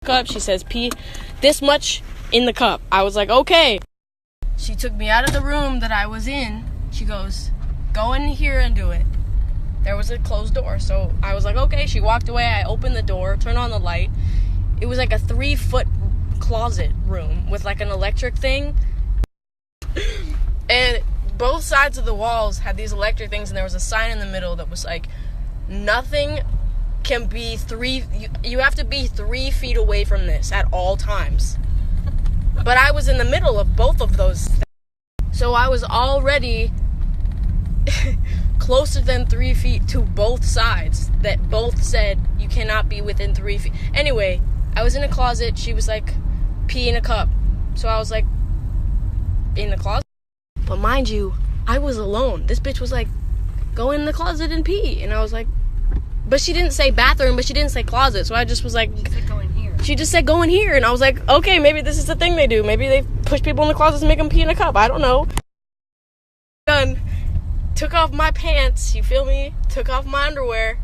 cup. She says, pee this much in the cup. I was like, okay. She took me out of the room that I was in. She goes, go in here and do it. There was a closed door, so I was like, okay. She walked away. I opened the door, turned on the light. It was like a 3-foot closet room with like an electric thing. And both sides of the walls had these electric things, and there was a sign in the middle that was like, nothing can be you have to be 3 feet away from this at all times. But I was in the middle of both of those things. So I was already closer than 3 feet to both sides that both said you cannot be within 3 feet. Anyway, I was in a closet. She was like, pee in a cup. So I was like, in the closet? But mind you, I was alone. This bitch was like, go in the closet and pee. And I was like, but she didn't say bathroom, but she didn't say closet. So I just was like, she said go in here. She just said go in here. And I was like, okay, maybe this is the thing they do. Maybe they push people in the closets and make them pee in a cup. I don't know. Done. Took off my pants, you feel me? Took off my underwear.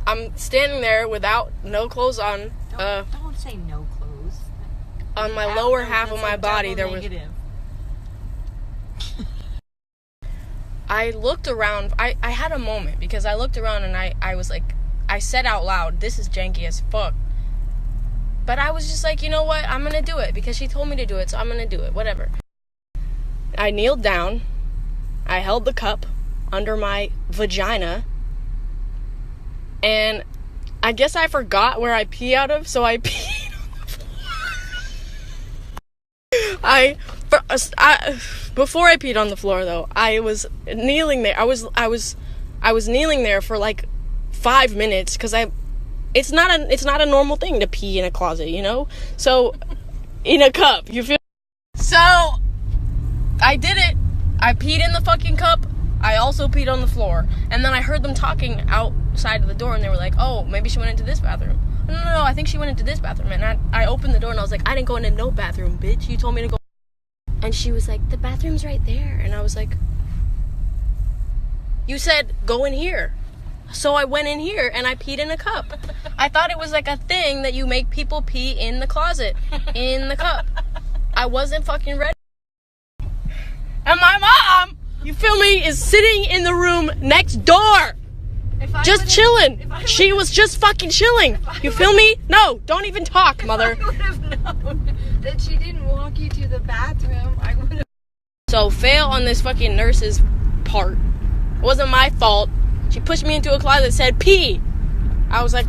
I'm standing there without no clothes on. Don't say no clothes. On my lower half of my body, there was... I looked around. I had a moment because I looked around and I was like, I said out loud, this is janky as fuck. But I was just like, you know what? I'm going to do it because she told me to do it, so I'm going to do it. Whatever. I kneeled down. I held the cup under my vagina. And I guess I forgot where I pee out of, so I peed on the floor. Before I peed on the floor, though, I was kneeling there. I was kneeling there for like 5 minutes because it's not a normal thing to pee in a closet, you know. So in a cup, you feel. So I did it. I peed in the fucking cup. I also peed on the floor, and then I heard them talking outside of the door, and they were like, "Oh, maybe she went into this bathroom." No, I think she went into this bathroom. And I opened the door, and I was like, "I didn't go into no bathroom, bitch. You told me to go." And she was like, the bathroom's right there. And I was like, you said, go in here. So I went in here and I peed in a cup. I thought it was like a thing that you make people pee in the closet, in the cup. I wasn't fucking ready. And my mom, you feel me, is sitting in the room next door. Just chilling. She was just fucking chilling. You feel me? No, don't even talk, mother. I would have known that she didn't walk you to the bathroom. I would have. So fail on this fucking nurse's part. It wasn't my fault. She pushed me into a closet and said pee. I was like,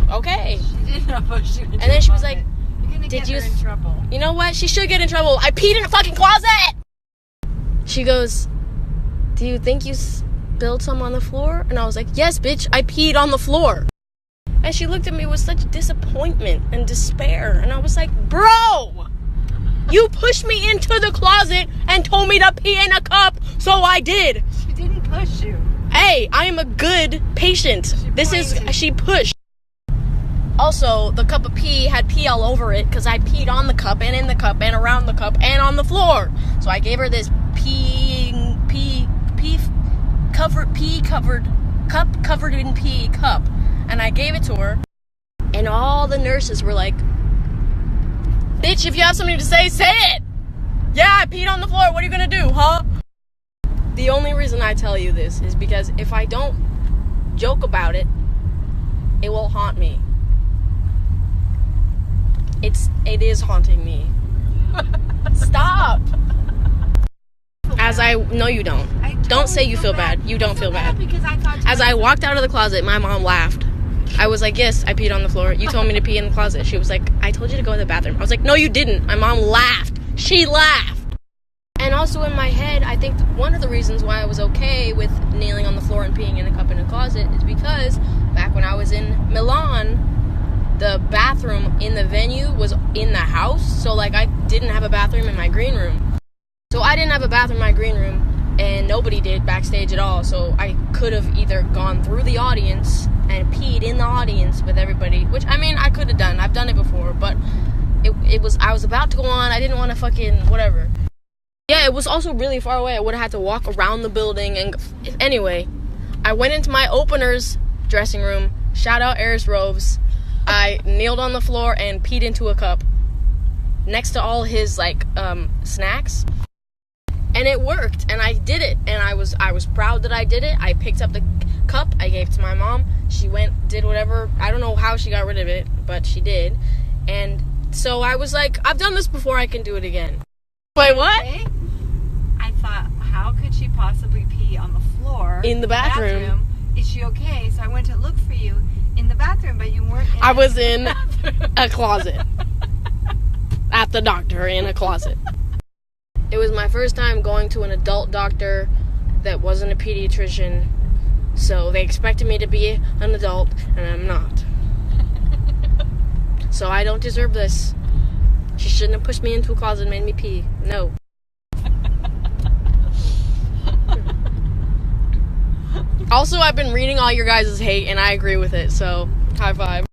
okay. She did not push you into. And then she was like, did you? In trouble. You know what? She should get in trouble. I peed in a fucking closet. She goes, do you think you spilled some on the floor? And I was like, yes, bitch, I peed on the floor. And she looked at me with such disappointment and despair. And I was like, bro, you pushed me into the closet and told me to pee in a cup, so I did. She didn't push you. Hey, I am a good patient. She pushed. Also, the cup of pee had pee all over it because I peed on the cup and in the cup and around the cup and on the floor. So I gave her this cup covered in pee cup, and I gave it to her, and all the nurses were like, bitch, if you have something to say it. Yeah, I peed on the floor. What are you gonna do, huh? The only reason I tell you this is because if I don't joke about it, it will haunt me. It is haunting me. Stop. No, you don't. Don't say you feel bad. You don't feel bad. As I walked out of the closet, my mom laughed. I was like, yes, I peed on the floor. You told me to pee in the closet. She was like, I told you to go to the bathroom. I was like, no, you didn't. My mom laughed. She laughed. And also in my head, I think one of the reasons why I was okay with kneeling on the floor and peeing in a cup in a closet is because back when I was in Milan, the bathroom in the venue was in the house. So, like, I didn't have a bathroom in my green room. So I didn't have a bathroom in my green room, and nobody did backstage at all. So I could have either gone through the audience and peed in the audience with everybody, which, I mean, I could have done. I've done it before, but I was about to go on. I didn't want to fucking whatever. Yeah, it was also really far away. I would have had to walk around the building. And anyway, I went into my opener's dressing room. Shout out Eris Roves. I kneeled on the floor and peed into a cup next to all his snacks, and it worked. And I did it, and I was proud that I did it. I picked up the cup, I gave it to my mom. She went, did whatever. I don't know how she got rid of it, but she did. And so I was like, I've done this before, I can do it again. Wait, what? Okay. I thought, how could she possibly pee on the floor In the bathroom. Is she okay? So I went to look for you in the bathroom, but you weren't in I was in the bathroom. a closet. At the doctor in a closet. It was my first time going to an adult doctor that wasn't a pediatrician, so they expected me to be an adult, and I'm not. So I don't deserve this. She shouldn't have pushed me into a closet and made me pee. No. Also, I've been reading all your guys' hate, and I agree with it, so high five.